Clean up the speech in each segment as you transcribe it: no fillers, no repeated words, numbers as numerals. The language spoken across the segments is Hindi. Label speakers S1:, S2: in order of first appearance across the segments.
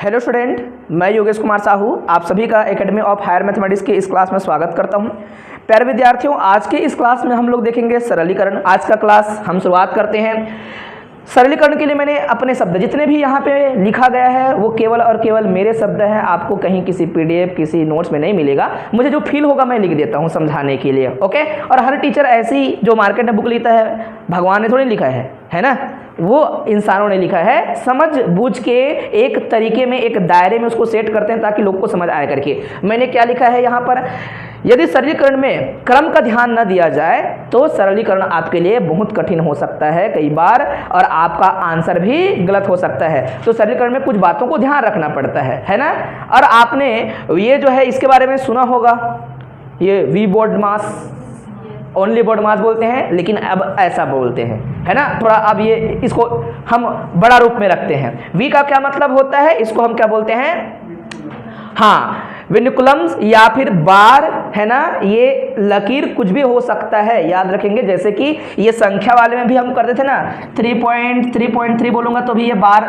S1: हेलो स्टूडेंट, मैं योगेश कुमार साहू आप सभी का एकेडमी ऑफ हायर मैथमेटिक्स के इस क्लास में स्वागत करता हूं। प्यारे विद्यार्थियों, आज के इस क्लास में हम लोग देखेंगे सरलीकरण। आज का क्लास हम शुरुआत करते हैं। सरलीकरण के लिए मैंने अपने शब्द जितने भी यहाँ पे लिखा गया है वो केवल और केवल मेरे शब्द हैं। आपको कहीं किसी पीडीएफ किसी नोट्स में नहीं मिलेगा। मुझे जो फील होगा मैं लिख देता हूँ समझाने के लिए, ओके। और हर टीचर ऐसी जो मार्केट में बुक लिखता है भगवान ने थोड़ी लिखा है ना, वो इंसानों ने लिखा है। समझ बूझ के एक तरीके में एक दायरे में उसको सेट करते हैं ताकि लोग को समझ आए करके। मैंने क्या लिखा है यहाँ पर, यदि सरलीकरण में क्रम का ध्यान न दिया जाए तो सरलीकरण आपके लिए बहुत कठिन हो सकता है कई बार, और आपका आंसर भी गलत हो सकता है। तो सरलीकरण में कुछ बातों को ध्यान रखना पड़ता है ना। और आपने ये जो है इसके बारे में सुना होगा, ये V board mass only board mass बोलते हैं, लेकिन अब ऐसा बोलते हैं, है ना। थोड़ा अब ये इसको हम बड़ा रूप में रखते हैं। वी का क्या मतलब होता है, इसको हम क्या बोलते हैं, हाँ, विनिकुलम्स या फिर बार, है ना। ये लकीर कुछ भी हो सकता है, याद रखेंगे। जैसे कि ये संख्या वाले में भी हम करते थे ना, 3.3 बोलूंगा तो भी ये बार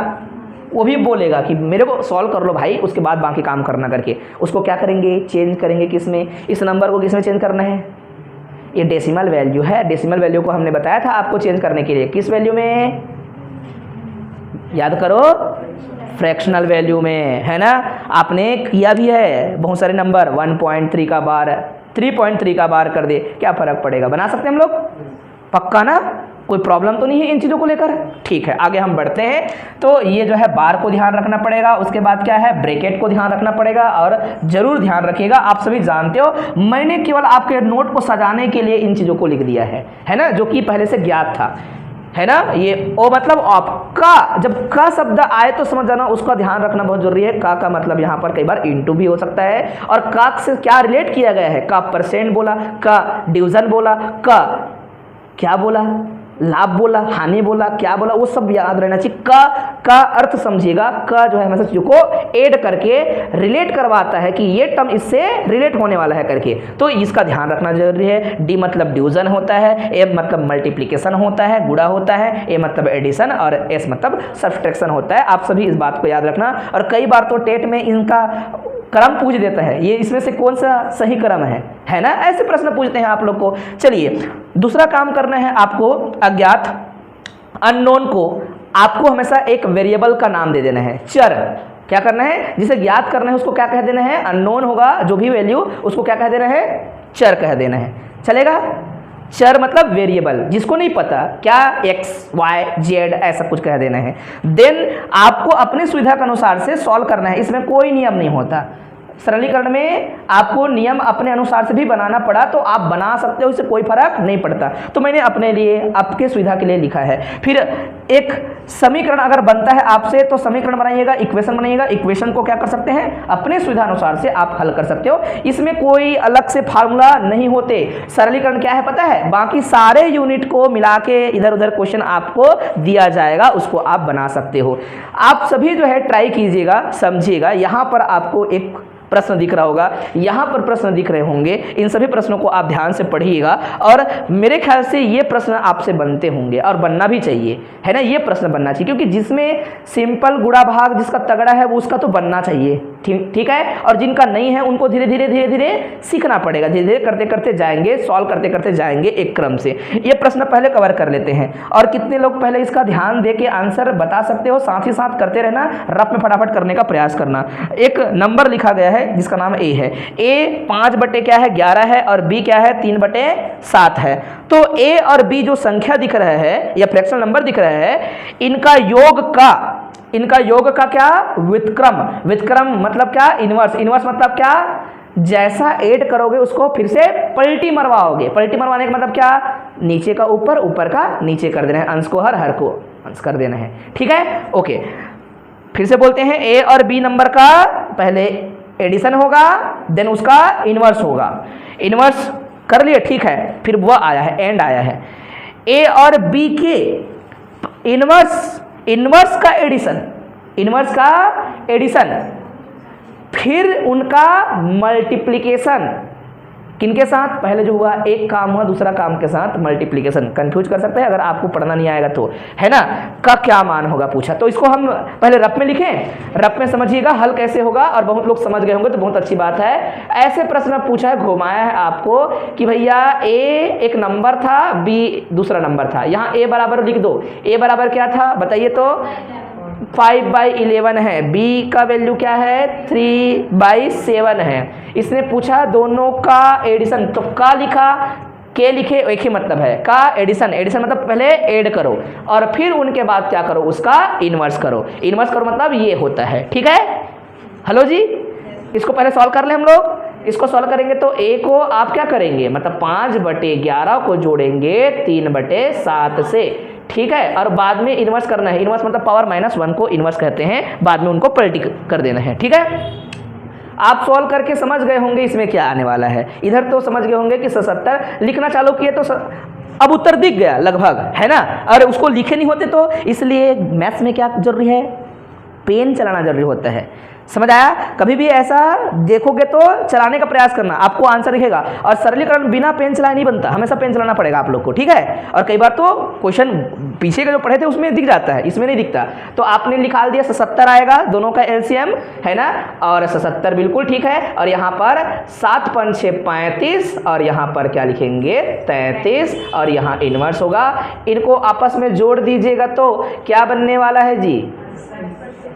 S1: वो भी बोलेगा कि मेरे को सॉल्व कर लो भाई, उसके बाद बाकी काम करना करके। उसको क्या करेंगे, चेंज करेंगे किसमें, इस नंबर को किसमें चेंज करना है, ये डेसिमल वैल्यू है। डेसिमल वैल्यू को हमने बताया था आपको चेंज करने के लिए, किस वैल्यू में, याद करो, फ्रैक्शनल वैल्यू में, है ना। आपने किया भी है बहुत सारे नंबर, 1.3 का बार 3.3 का बार कर दे, क्या फर्क पड़ेगा, बना सकते हैं हम लोग, पक्का ना, कोई प्रॉब्लम तो नहीं है इन चीज़ों को लेकर। ठीक है, आगे हम बढ़ते हैं। तो ये जो है बार को ध्यान रखना पड़ेगा, उसके बाद क्या है, ब्रैकेट को ध्यान रखना पड़ेगा। और जरूर ध्यान रखिएगा, आप सभी जानते हो मैंने केवल आपके नोट को सजाने के लिए इन चीज़ों को लिख दिया है ना, जो कि पहले से ज्ञात था, है ना। ये ओ मतलब ऑप का, जब का शब्द आए तो समझ जाना, उसका ध्यान रखना बहुत जरूरी है। का मतलब यहाँ पर कई बार इनटू भी हो सकता है, और का से क्या रिलेट किया गया है, का परसेंट बोला, का डिवीजन बोला, का क्या बोला, लाभ बोला, हानि बोला, क्या बोला, वो सब याद रहना चाहिए। का अर्थ समझिएगा, का जो है हमेशा चीज़ों को ऐड करके रिलेट करवाता है कि ये टर्म इससे रिलेट होने वाला है करके, तो इसका ध्यान रखना जरूरी है। डी मतलब डिवीजन होता है, ए मतलब मल्टीप्लिकेशन होता है, गुणा होता है, ए मतलब एडिशन, और एस मतलब सब्सट्रैक्शन होता है। आप सभी इस बात को याद रखना। और कई बार तो टेट में इनका क्रम पूछ देता है, ये इसमें से कौन सा सही क्रम है ना, ऐसे प्रश्न पूछते हैं आप लोग को। चलिए, दूसरा काम करना है आपको, अज्ञात अननोन को आपको हमेशा एक वेरिएबल का नाम दे देना है, चर। क्या करना है, जिसे ज्ञात करना है उसको क्या कह देना है, अननोन होगा जो भी वैल्यू, उसको क्या कह देना है, चर कह देना है, चलेगा। चर मतलब वेरिएबल, जिसको नहीं पता क्या एक्स वाई जेड ऐसा कुछ कह देना है। देन आपको अपनी सुविधा के अनुसार से सॉल्व करना है, इसमें कोई नियम नहीं होता। सरलीकरण में आपको नियम अपने अनुसार से भी बनाना पड़ा तो आप बना सकते हो, इससे कोई फर्क नहीं पड़ता। तो मैंने अपने लिए आपके सुविधा के लिए लिखा है। फिर एक समीकरण अगर बनता है आपसे तो समीकरण बनाइएगा, इक्वेशन बनाइएगा। इक्वेशन को क्या कर सकते हैं, अपने सुविधा अनुसार से आप हल कर सकते हो, इसमें कोई अलग से फार्मूला नहीं होते। सरलीकरण क्या है पता है, बाकी सारे यूनिट को मिला के इधर उधर क्वेश्चन आपको दिया जाएगा, उसको आप बना सकते हो। आप सभी जो है ट्राई कीजिएगा, समझिएगा। यहाँ पर आपको एक प्रश्न दिख रहा होगा, यहाँ पर प्रश्न दिख रहे होंगे, इन सभी प्रश्नों को आप ध्यान से पढ़िएगा। और मेरे ख्याल से ये प्रश्न आपसे बनते होंगे और बनना भी चाहिए, है ना। ये प्रश्न बनना चाहिए क्योंकि जिसमें सिंपल गुणा भाग जिसका तगड़ा है वो उसका तो बनना चाहिए, ठीक है। और जिनका नहीं है उनको धीरे धीरे सीखना पड़ेगा, धीरे धीरे करते करते जाएंगे, सॉल्व करते करते जाएंगे एक क्रम से। ये प्रश्न पहले कवर कर लेते हैं। और कितने लोग पहले इसका ध्यान दे के आंसर बता सकते हो, साथ ही साथ करते रहना, रफ में फटाफट करने का प्रयास करना। एक नंबर लिखा गया है जिसका नाम ए है। ए 5 बटे क्या है 11 है, और बी क्या है 3 बटे 7 है। तो ए और बी जो संख्या दिख रहा है या फ्रैक्शनल नंबर दिख रहा है, इनका योग का क्या, व्युत्क्रम। व्युत्क्रम मतलब क्या, इनवर्स। इनवर्स मतलब क्या, जैसा ऐड करोगे उसको फिर से पलटी मरवाओगे। पलटी मरवाने का मतलब क्या, नीचे का ऊपर, ऊपर का नीचे कर देना है, अंश को हर को अंश कर देना है, ठीक है। ओके, फिर से बोलते हैं, ए और बी नंबर का पहले एडिशन होगा, देन उसका इनवर्स होगा। इनवर्स कर लिए, ठीक है। फिर वह आया है, एंड आया है, ए और बी के इनवर्स का एडिशन, फिर उनका मल्टीप्लिकेशन, किनके साथ? पहले जो हुआ एक काम हुआ, दूसरा काम के साथ मल्टीप्लिकेशन। कंफ्यूज कर सकते हैं अगर आपको पढ़ना नहीं आएगा तो, है ना। का क्या मान होगा पूछा, तो इसको हम पहले रफ में लिखें। रफ में समझिएगा हल कैसे होगा, और बहुत लोग समझ गए होंगे तो बहुत अच्छी बात है। ऐसे प्रश्न पूछा है, घुमाया है आपको कि भैया ए एक नंबर था, बी दूसरा नंबर था। यहाँ ए बराबर लिख दो। ए बराबर क्या था बताइए तो? 5/11 है। b का वैल्यू क्या है? 3/7 है। इसने पूछा दोनों का एडिशन, तो का लिखा, के लिखे, एक ही मतलब है। का एडिशन, एडिशन मतलब पहले ऐड करो और फिर उनके बाद क्या करो? उसका इनवर्स करो। इनवर्स करो मतलब ये होता है, ठीक है। हेलो जी, इसको पहले सॉल्व कर ले हम लोग। इसको सॉल्व करेंगे तो a को आप क्या करेंगे, मतलब 5/11 को जोड़ेंगे 3/7 से, ठीक है। और बाद में इन्वर्स करना है। इन्वर्स मतलब पावर -1 को इन्वर्स कहते हैं, बाद में उनको पलटी कर देना है, ठीक है। आप सॉल्व करके समझ गए होंगे इसमें क्या आने वाला है। इधर तो समझ गए होंगे कि 77 लिखना चालू किए तो अब उत्तर दिख गया लगभग, है ना। और उसको लिखे नहीं होते तो, इसलिए मैथ्स में क्या जरूरी है? पेन चलाना जरूरी होता है। समझ आया? कभी भी ऐसा देखोगे तो चलाने का प्रयास करना, आपको आंसर दिखेगा। और सरलीकरण बिना पेन चलाए नहीं बनता, हमेशा पेन चलाना पड़ेगा आप लोग को, ठीक है। और कई बार तो क्वेश्चन पीछे के जो पढ़े थे उसमें दिख जाता है, इसमें नहीं दिखता। तो आपने निकाल दिया 77 आएगा, दोनों का एलसीएम, है ना। और 77 बिल्कुल ठीक है। और यहाँ पर 7 5 6 35, और यहाँ पर क्या लिखेंगे? 33, और यहाँ इनवर्स होगा। इनको आपस में जोड़ दीजिएगा तो क्या बनने वाला है जी?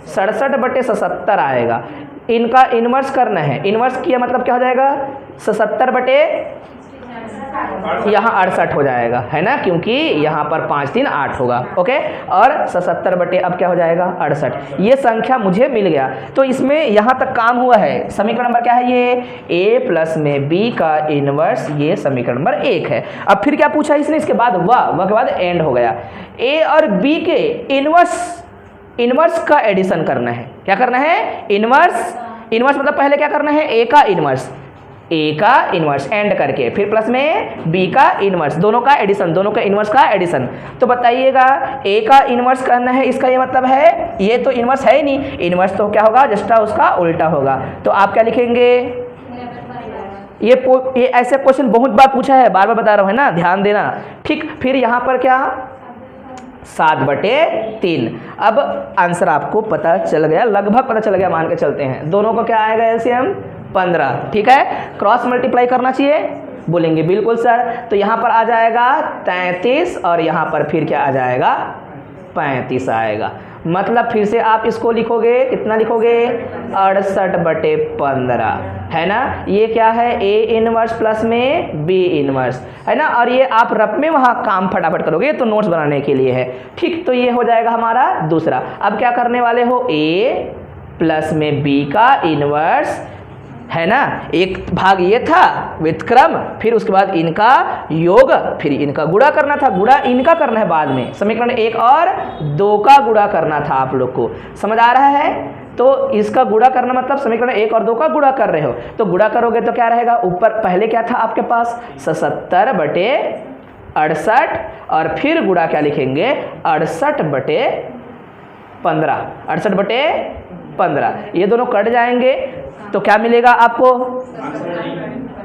S1: 67/77 आएगा। इनका इनवर्स करना है। इनवर्स किया मतलब क्या हो जाएगा? 77 यहाँ 68 हो जाएगा, है ना, क्योंकि यहाँ पर 5 3 8 होगा, ओके। और 77 अब क्या हो जाएगा? 68। ये संख्या मुझे मिल गया। तो इसमें यहाँ तक काम हुआ है। समीकरण नंबर क्या है ये? a प्लस में b का इनवर्स, ये समीकरण नंबर 1 है। अब फिर क्या पूछा इसने? इसके बाद वह के बाद एंड हो गया। a और b के इनवर्स का एडिशन करना है। क्या करना है? इनवर्स। इनवर्स मतलब पहले क्या करना है? ए का इनवर्स एंड करके, फिर प्लस में बी का इनवर्स, दोनों का एडिशन, दोनों का इनवर्स का एडिशन। तो बताइएगा ए का इनवर्स करना है, इसका ये मतलब है ये तो इनवर्स है ही नहीं, इनवर्स तो क्या होगा? जस्ट उसका उल्टा होगा। तो आप क्या लिखेंगे? ये ऐसे क्वेश्चन बहुत बार पूछा है, बार बार बता रहा हूँ, है ना, ध्यान देना, ठीक। फिर यहाँ पर क्या? 7/3। अब आंसर आपको पता चल गया, लगभग पता चल गया, मान के चलते हैं। दोनों को क्या आएगा? एलसीएम 15, ठीक है। क्रॉस मल्टीप्लाई करना चाहिए, बोलेंगे बिल्कुल सर। तो यहाँ पर आ जाएगा 33, और यहाँ पर फिर क्या आ जाएगा? 35 आएगा। मतलब फिर से आप इसको लिखोगे, कितना लिखोगे? 68/15, है ना। ये क्या है? a इनवर्स प्लस में b इनवर्स, है ना। और ये आप रफ में वहाँ काम फटाफट करोगे, तो नोट्स बनाने के लिए है, ठीक। तो ये हो जाएगा हमारा दूसरा। अब क्या करने वाले हो? a प्लस में b का इनवर्स, है ना। एक भाग ये था व्युत्क्रम, फिर उसके बाद इनका योग, फिर इनका गुणा करना था। गुणा इनका करना है बाद में, समीकरण 1 और 2 का गुणा करना था। आप लोग को समझ आ रहा है? तो इसका गुणा करना मतलब समीकरण 1 और 2 का गुणा कर रहे हो, तो गुणा करोगे तो क्या रहेगा? ऊपर पहले क्या था आपके पास? 77/68, और फिर गुणा क्या लिखेंगे? 68/15। 68/15, ये दोनों कट जाएंगे तो क्या मिलेगा आपको?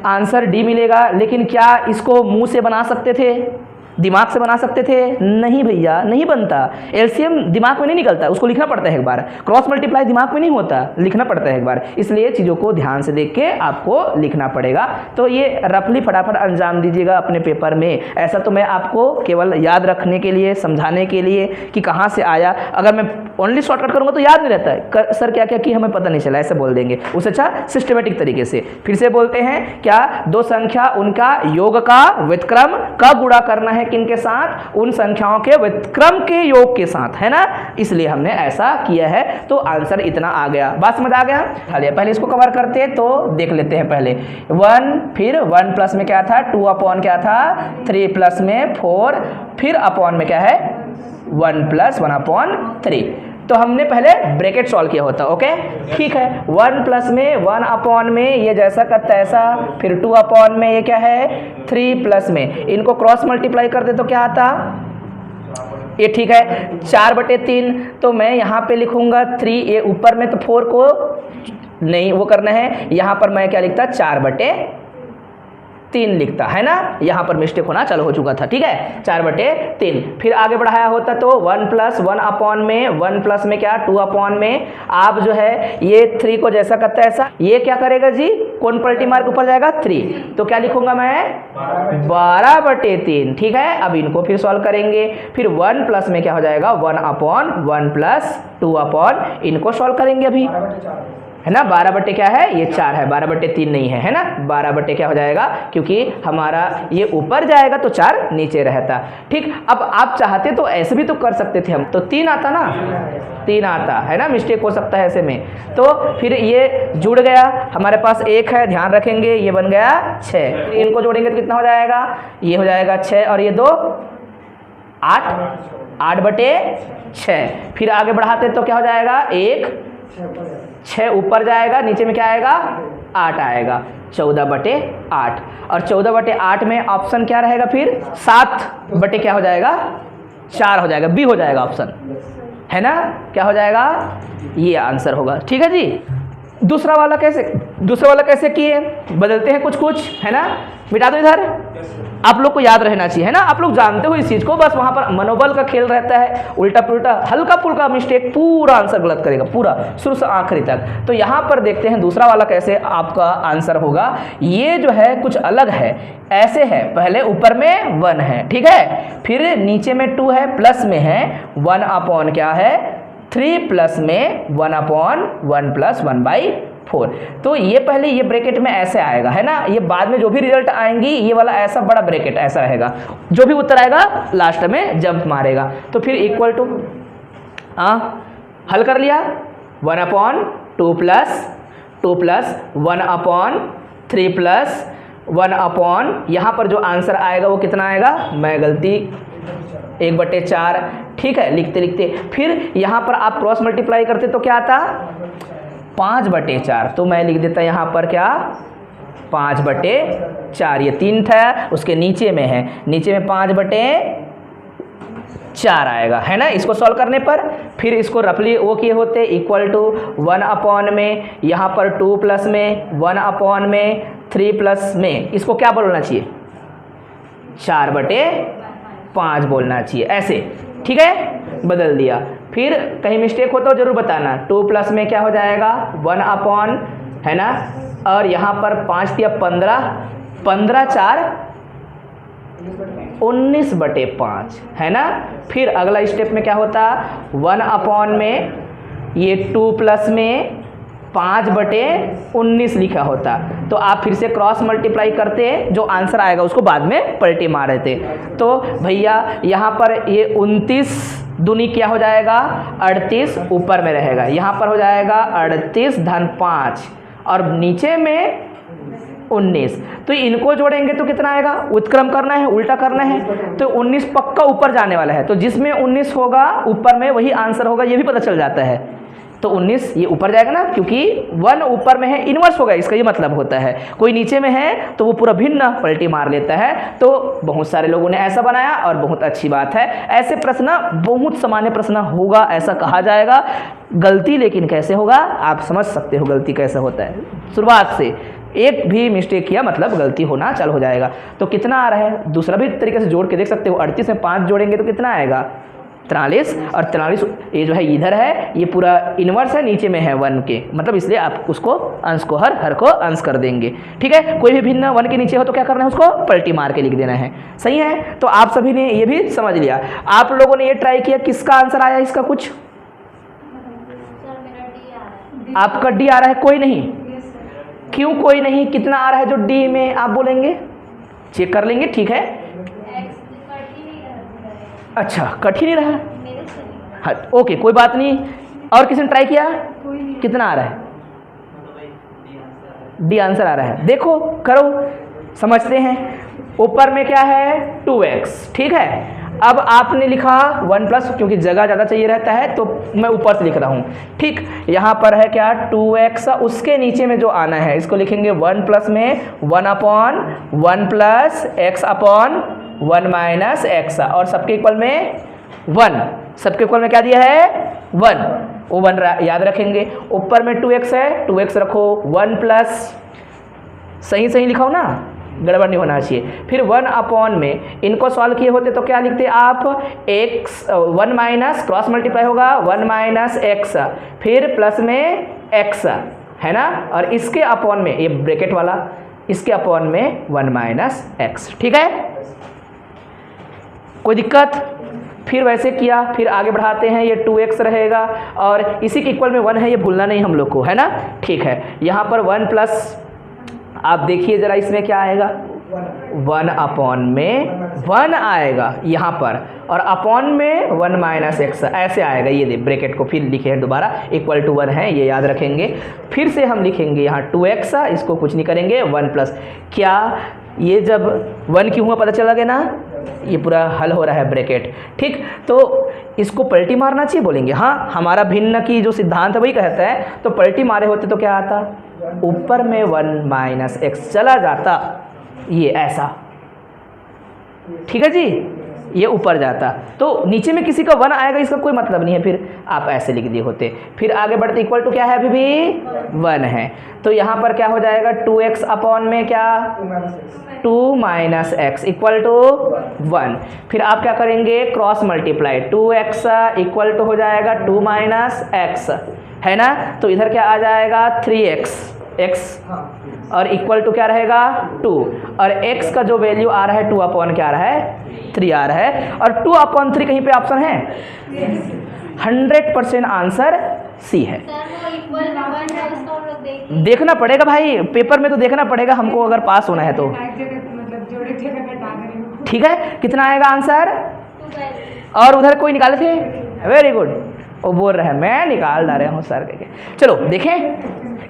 S1: आंसर डी मिलेगा। लेकिन क्या इसको मुंह से बना सकते थे? दिमाग से बना सकते थे? नहीं भैया, नहीं बनता। एलसीएम दिमाग में नहीं निकलता, उसको लिखना पड़ता है एक बार। क्रॉस मल्टीप्लाई दिमाग में नहीं होता, लिखना पड़ता है एक बार। इसलिए चीज़ों को ध्यान से देख के आपको लिखना पड़ेगा। तो ये रफली फटाफट अंजाम दीजिएगा अपने पेपर में। ऐसा तो मैं आपको केवल याद रखने के लिए, समझाने के लिए कि कहाँ से आया। अगर मैं ओनली शॉर्टकट करूँगा तो याद नहीं रहता है, सर क्या क्या कि हमें पता नहीं चला, ऐसे बोल देंगे। उससे अच्छा सिस्टमेटिक तरीके से फिर से बोलते हैं, क्या? दो संख्या, उनका योग का व्युत्क्रम का गुणा करना है किनके साथ? उन संख्याओं के व्युत्क्रम के योग के साथ, है ना। इसलिए हमने ऐसा किया है। तो आंसर इतना आ गया। बात समझ आ गया? चलिए पहले इसको कवर करते हैं, तो देख लेते हैं पहले 1, फिर 1 प्लस में क्या था? 2 अपॉन क्या था? 3 प्लस में 4, फिर अपॉन में क्या है? 1 प्लस 1/3। तो हमने पहले ब्रैकेट सॉल्व किया होता, ओके, ठीक है। 1 प्लस में 1 अपॉन में ये जैसा का तैसा, फिर 2 अपॉन में ये क्या है? 3 प्लस में, इनको क्रॉस मल्टीप्लाई कर दे तो क्या आता? ये ठीक है। 4/3, तो मैं यहाँ पे लिखूंगा 3, ये ऊपर में तो 4 को नहीं वो करना है, यहाँ पर मैं क्या लिखता? 4/3, 3 लिखता है ना, यहाँ पर मिस्टेक होना चालू हो चुका था। ठीक है, 4/3। फिर आगे बढ़ाया होता तो 1 + 1 अपॉन में 1 प्लस में क्या 2 अपॉन में आप जो है ये 3 को जैसा करता है ऐसा, ये क्या करेगा जी, कौन पलटी मार के ऊपर जाएगा 3, तो क्या लिखूंगा मैं 12/3। ठीक है, अब इनको फिर सॉल्व करेंगे। फिर 1 प्लस में क्या हो जाएगा 1 अपॉन 1 + 2 अपॉन, इनको सॉल्व करेंगे अभी, है ना। 12 क्या है, ये 4 है, 12/3 नहीं है, है ना। 12 क्या हो जाएगा, क्योंकि हमारा ये ऊपर जाएगा तो 4 नीचे रहता। ठीक, अब आप चाहते तो ऐसे भी तो कर सकते थे हम, तो 3 आता ना, 3 आता है ना, मिस्टेक हो सकता है ऐसे में। तो फिर ये जुड़ गया, हमारे पास 1 है, ध्यान रखेंगे, ये बन गया 6। इनको जोड़ेंगे तो कितना हो जाएगा, ये हो जाएगा 6 और ये 2 8, 8/6। फिर आगे बढ़ाते तो क्या हो जाएगा 1, 6 ऊपर जाएगा, नीचे में क्या आएगा 8 आएगा, 14/8। और 14/8 में ऑप्शन क्या रहेगा फिर 7 क्या हो जाएगा 4 हो जाएगा, बी हो जाएगा ऑप्शन, है ना। क्या हो जाएगा, ये आंसर होगा। ठीक है जी। दूसरा वाला कैसे किए, बदलते हैं कुछ, है ना। मिटा दो इधर, आप लोग को याद रहना चाहिए, है ना। आप लोग जानते हो इस चीज़ को, बस वहाँ पर मनोबल का खेल रहता है, उल्टा पुल्टा हल्का फुल्का मिस्टेक, पूरा आंसर गलत करेगा, पूरा शुरू से आखिरी तक। तो यहाँ पर देखते हैं दूसरा वाला कैसे आपका आंसर होगा। ये जो है कुछ अलग है, ऐसे है, पहले ऊपर में 1 है, ठीक है, फिर नीचे में 2 है, प्लस में है 1 अपॉन क्या है 3, प्लस में 1 अपॉन 1 + 1/4। तो ये पहले ये ब्रैकेट में ऐसे आएगा, है ना। ये बाद में जो भी रिजल्ट आएंगी ये वाला ऐसा बड़ा ब्रैकेट ऐसा रहेगा, जो भी उत्तर आएगा लास्ट में जंप मारेगा। तो फिर इक्वल टू हल कर लिया, 1 upon 2 plus 1 upon 3 plus 1 upon, यहाँ पर जो आंसर आएगा वो कितना आएगा, मैं गलती 1/4। ठीक है, लिखते लिखते फिर यहाँ पर आप क्रॉस मल्टीप्लाई करते तो क्या आता 5/4। तो मैं लिख देता यहाँ पर क्या 5/4, ये 3 था, उसके नीचे में है, नीचे में 5/4 आएगा, है ना। इसको सॉल्व करने पर फिर इसको रफली वो किए होते इक्वल टू 1 अपॉन में यहाँ पर 2 प्लस में 1 अपॉन में 3 प्लस में, इसको क्या बोलना चाहिए 4/5 बोलना चाहिए, ऐसे। ठीक है, बदल दिया। फिर कहीं मिस्टेक हो तो जरूर बताना। 2 प्लस में क्या हो जाएगा 1 अपॉन, है ना, और यहाँ पर 5 या 15, 15×4 19/5, है ना। फिर अगला स्टेप में क्या होता 1 अपॉन में ये 2 प्लस में 5/19 लिखा होता। तो आप फिर से क्रॉस मल्टीप्लाई करते, जो आंसर आएगा उसको बाद में पलटी मार देते। तो भैया यहाँ पर ये 29 दूनी क्या हो जाएगा 38 ऊपर में रहेगा, यहाँ पर हो जाएगा 38 धन 5 और नीचे में 19। तो इनको जोड़ेंगे तो कितना आएगा, उत्क्रम करना है, उल्टा करना है, तो 19 पक्का ऊपर जाने वाला है। तो जिसमें 19 होगा ऊपर में वही आंसर होगा, ये भी पता चल जाता है। तो 19 ये ऊपर जाएगा ना, क्योंकि 1 ऊपर में है, इन्वर्स होगा, इसका ये मतलब होता है। कोई नीचे में है तो वो पूरा भिन्न पलटी मार लेता है। तो बहुत सारे लोगों ने ऐसा बनाया और बहुत अच्छी बात है। ऐसे प्रश्न बहुत सामान्य प्रश्न होगा, ऐसा कहा जाएगा। गलती लेकिन कैसे होगा आप समझ सकते हो, गलती कैसे होता है। शुरुआत से एक भी मिस्टेक किया मतलब गलती होना चालू हो जाएगा। तो कितना आ रहा है, दूसरा भी तरीके से जोड़ के देख सकते हो। 38 में 5 जोड़ेंगे तो कितना आएगा 43, और 43 ये जो है इधर है, ये पूरा इनवर्स है, नीचे में है 1 के, मतलब इसलिए आप उसको अंश को हर को अंश कर देंगे। ठीक है, कोई भी भिन्न 1 के नीचे हो तो क्या करना है, उसको पलटी मार के लिख देना है। सही है, तो आप सभी ने ये भी समझ लिया। आप लोगों ने ये ट्राई किया, किसका आंसर आया इसका कुछ, आपका डी आ रहा है, कोई नहीं, क्यों कोई नहीं, कितना आ रहा है जो डी में आप बोलेंगे, चेक कर लेंगे। ठीक है, अच्छा कठिन ही रहा, हाँ ओके कोई बात नहीं। और किसी ने ट्राई किया, कितना आ रहा है, डी आंसर आ रहा है। देखो करो, समझते हैं। ऊपर में क्या है 2x, ठीक है। अब आपने लिखा 1 प्लस, क्योंकि जगह ज़्यादा चाहिए रहता है तो मैं ऊपर से लिख रहा हूँ। ठीक, यहाँ पर है क्या 2x, उसके नीचे में जो आना है इसको लिखेंगे 1 प्लस में 1 upon 1 plus x upon 1 minus x, और सबके इक्वल में 1, सबके इक्वल में क्या दिया है 1, वो 1 याद रखेंगे। ऊपर में 2x है, 2x रखो, 1 प्लस, सही लिखाओ ना, गड़बड़ नहीं होना चाहिए। फिर 1 अपॉन में इनको सॉल्व किए होते तो क्या लिखते आप, x 1 माइनस क्रॉस मल्टीप्लाई होगा 1 माइनस एक्स, फिर प्लस में x है ना, और इसके अपॉन में ये ब्रैकेट वाला, इसके अपॉन में 1 माइनस एक्स। ठीक है, कोई दिक्कत? फिर वैसे किया, फिर आगे बढ़ाते हैं, ये 2x रहेगा और इसी के इक्वल में 1 है, ये भूलना नहीं हम लोग को, है ना। ठीक है, यहाँ पर 1 प्लस, आप देखिए जरा इसमें क्या आएगा, 1 अपॉन में 1 आएगा यहाँ पर, और अपॉन में 1 माइनस एक्स ऐसे आएगा। ये दे ब्रैकेट को फिर लिखे हैं दोबारा, इक्वल टू 1 है, ये याद रखेंगे। फिर से हम लिखेंगे यहाँ 2x, इसको कुछ नहीं करेंगे, 1 प्लस, क्या ये जब 1 क्यों हुआ पता चला गया ना, ये पूरा हल हो रहा है ब्रैकेट। ठीक, तो इसको पलटी मारना चाहिए बोलेंगे, हाँ हमारा भिन्न की जो सिद्धांत है वही कहता है, तो पलटी मारे होते तो क्या आता, ऊपर में 1 माइनस एक्स चला जाता, ये ऐसा। ठीक है जी, ये ऊपर जाता, तो नीचे में किसी का 1 आएगा, इसका कोई मतलब नहीं है, फिर आप ऐसे लिख दिए होते। फिर आगे बढ़ते, इक्वल टू क्या है, अभी भी 1 है, तो यहाँ पर क्या हो जाएगा, 2x अपॉन में क्या 2 माइनस एक्स इक्वल टू 1। फिर आप क्या करेंगे, cross multiply, 2x equal to हो जाएगा 2 माइनस एक्स, है ना, तो इधर क्या आ जाएगा 3x और इक्वल टू क्या रहेगा 2, और x का जो वैल्यू आ रहा है 2 अपॉन क्या आ रहा है 3 आ रहा है, और 2 अपॉन 3 कहीं पे ऑप्शन है, 100% आंसर सी है। देखना पड़ेगा भाई, पेपर में तो देखना पड़ेगा हमको, अगर पास होना है तो। ठीक है, कितना आएगा आंसर, और उधर कोई निकाले थे, वेरी गुड, वो बोल रहे हैं मैं निकाल ला रहा हूँ सर के। चलो देखें,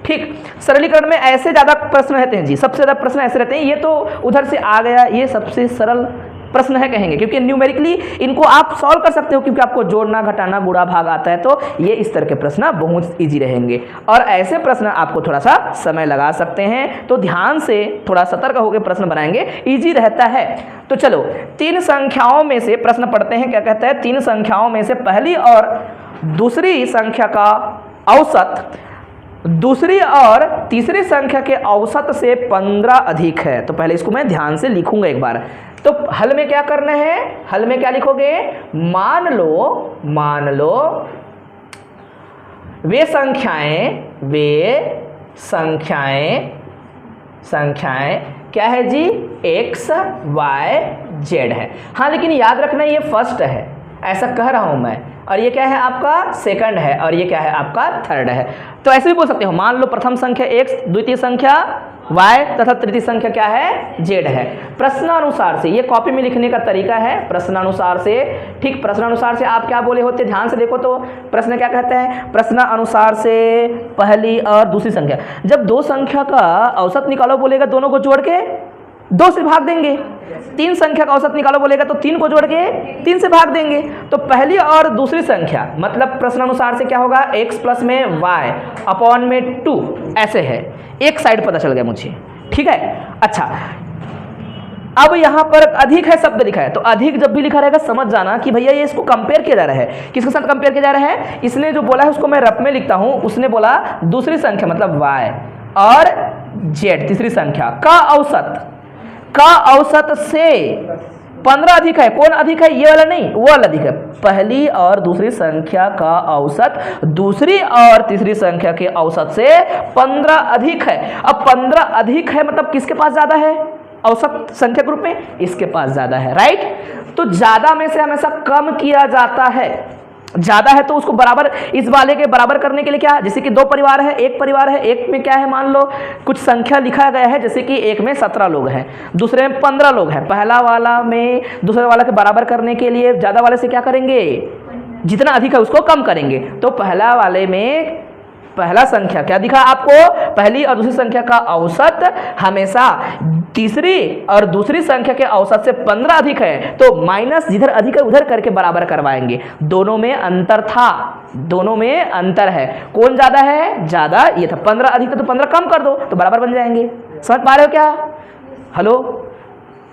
S1: ठीक, सरलीकरण में ऐसे ज़्यादा प्रश्न रहते हैं जी, सबसे ज़्यादा प्रश्न ऐसे रहते हैं, ये तो उधर से आ गया, ये सबसे सरल प्रश्न है कहेंगे, क्योंकि न्यूमेरिकली इनको आप सॉल्व कर सकते हो, क्योंकि आपको जोड़ना घटाना गुणा भाग आता है, तो ये इस तरह के प्रश्न बहुत इजी रहेंगे। और ऐसे प्रश्न आपको थोड़ा सा समय लगा सकते हैं, तो ध्यान से थोड़ा सतर्क होकर प्रश्न बनाएंगे, इजी रहता है। तो चलो 3 संख्याओं में से प्रश्न पढ़ते हैं, क्या कहता है, 3 संख्याओं में से पहली और दूसरी संख्या का औसत दूसरी और तीसरी संख्या के औसत से 15 अधिक है। तो पहले इसको मैं ध्यान से लिखूंगा एक बार। तो हल में क्या करना है, हल में क्या लिखोगे, मान लो वे संख्याएं क्या है जी, x y z है। हाँ लेकिन याद रखना ये फर्स्ट है, ऐसा कह रहा हूं मैं, और ये क्या है आपका सेकंड है, और ये क्या है आपका थर्ड है। तो ऐसे भी बोल सकते हो, मान लो प्रथम संख्या x, द्वितीय संख्या y तथा तृतीय संख्या क्या है z है। प्रश्नानुसार से, ये कॉपी में लिखने का तरीका है, प्रश्नानुसार से। ठीक, प्रश्नानुसार से आप क्या बोले होते, ध्यान से देखो तो प्रश्न क्या कहता है, प्रश्नानुसार से पहली और दूसरी संख्या, जब 2 संख्या का औसत निकालो बोलेगा, दोनों को जोड़ के 2 से भाग देंगे। 3 संख्या का औसत निकालो बोलेगा तो 3 को जोड़ के 3 से भाग देंगे। तो पहली और दूसरी संख्या मतलब प्रश्नानुसार से क्या होगा, x प्लस में y अपॉन में 2 ऐसे है, एक साइड पता चल गया मुझे। ठीक है, अच्छा अब यहाँ पर अधिक है शब्द लिखा है, तो अधिक जब भी लिखा रहेगा समझ जाना कि भैया ये इसको कंपेयर किया जा रहा है, किसके साथ कंपेयर किया जा रहा है, इसने जो बोला है उसको मैं रफ में लिखता हूँ, उसने बोला दूसरी संख्या मतलब y और z तीसरी संख्या का औसत से 15 अधिक है। कौन अधिक है, ये वाला नहीं, वो वाला अधिक है। पहली और दूसरी संख्या का औसत दूसरी और तीसरी संख्या के औसत से 15 अधिक है। अब 15 अधिक है मतलब किसके पास ज्यादा है, औसत संख्या ग्रुप में इसके पास ज्यादा है, राइट। तो ज्यादा में से हमेशा कम किया जाता है, ज्यादा है तो उसको बराबर, इस वाले के बराबर करने के लिए क्या, जैसे कि 2 परिवार है, एक परिवार है, एक में क्या है, मान लो कुछ संख्या लिखा गया है, जैसे कि एक में 17 लोग हैं, दूसरे में 15 लोग हैं। पहला वाला में दूसरे वाला के बराबर करने के लिए ज्यादा वाले से क्या करेंगे, जितना अधिक है उसको कम करेंगे। तो पहला वाले में पहला संख्या क्या दिखा आपको, पहली और दूसरी संख्या का औसत हमेशा तीसरी और दूसरी संख्या के औसत से 15 अधिक है, तो माइनस जिधर अधिक है उधर करके बराबर करवाएंगे। दोनों में अंतर था, दोनों में अंतर है, कौन ज्यादा है, ज्यादा ये था। 15 अधिक था तो 15 कम कर दो तो बराबर बन जाएंगे। समझ पा रहे हो क्या, हेलो,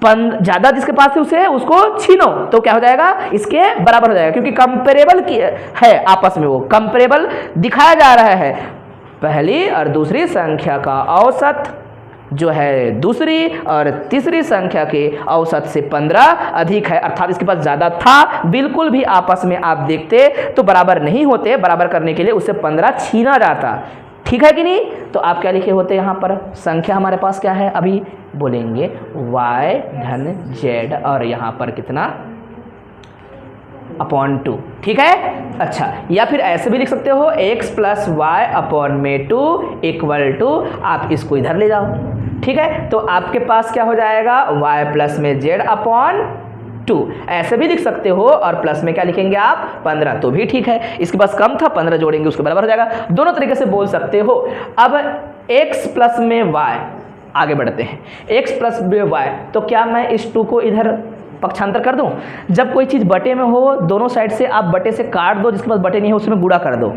S1: ज्यादा जिसके पास है उसे उसको छीनो तो क्या हो जाएगा, इसके बराबर हो जाएगा, क्योंकि कंपेरेबल है आपस में, वो कंपेरेबल दिखाया जा रहा है। पहली और दूसरी संख्या का औसत जो है दूसरी और तीसरी संख्या के औसत से 15 अधिक है, अर्थात इसके पास ज़्यादा था। बिल्कुल भी आपस में आप देखते तो बराबर नहीं होते, बराबर करने के लिए उससे 15 छीना जाता। ठीक है कि नहीं? तो आप क्या लिखे होते यहाँ पर? संख्या हमारे पास क्या है? अभी बोलेंगे y धन z और यहाँ पर कितना अपॉन 2। ठीक है? अच्छा, या फिर ऐसे भी लिख सकते हो x प्लस वाई अपॉन में 2 इक्वल टू, आप इसको इधर ले जाओ। ठीक है? तो आपके पास क्या हो जाएगा? y प्लस में z अपॉन 2 ऐसे भी लिख सकते हो, और प्लस में क्या लिखेंगे आप? 15, तो भी ठीक है। इसके पास कम था, 15 जोड़ेंगे उसके बराबर हो जाएगा। दोनों तरीके से बोल सकते हो। अब x प्लस में y, आगे बढ़ते हैं। x प्लस में y, तो क्या मैं इस 2 को इधर पक्षांतर कर दूं? जब कोई चीज़ बटे में हो, दोनों साइड से आप बटे से काट दो, जिसके पास बटे नहीं है उसमें गुणा कर दो।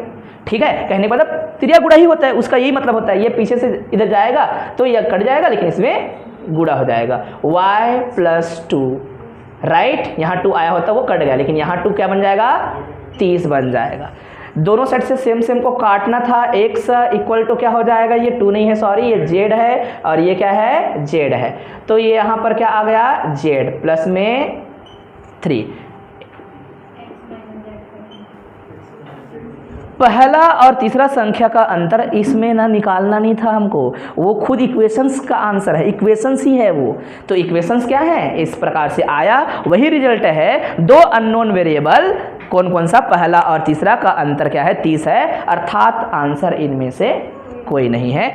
S1: ठीक है? कहने का मतलब त्रिया गुणा ही होता है, उसका यही मतलब होता है। ये पीछे से इधर जाएगा तो यह कट जाएगा, लेकिन इसमें गुणा हो जाएगा। y plus 2, right? यहाँ 2 आया होता वो कट गया, लेकिन यहाँ 2 क्या बन जाएगा? 30 बन जाएगा। दोनों साइड से सेम सेम को काटना था। x इक्वल टू क्या हो जाएगा? ये 2 नहीं है, सॉरी, ये z है, और ये क्या है? z है। तो ये यहाँ पर क्या आ गया? z प्लस में 3। पहला और तीसरा संख्या का अंतर इसमें ना निकालना नहीं था हमको, वो खुद इक्वेशंस का आंसर है, इक्वेशंस ही है वो। तो इक्वेशंस क्या है? इस प्रकार से आया, वही रिजल्ट है। 2 अननोन वेरिएबल, कौन कौन सा? पहला और तीसरा का अंतर क्या है? 30 है, अर्थात आंसर इनमें से कोई नहीं है।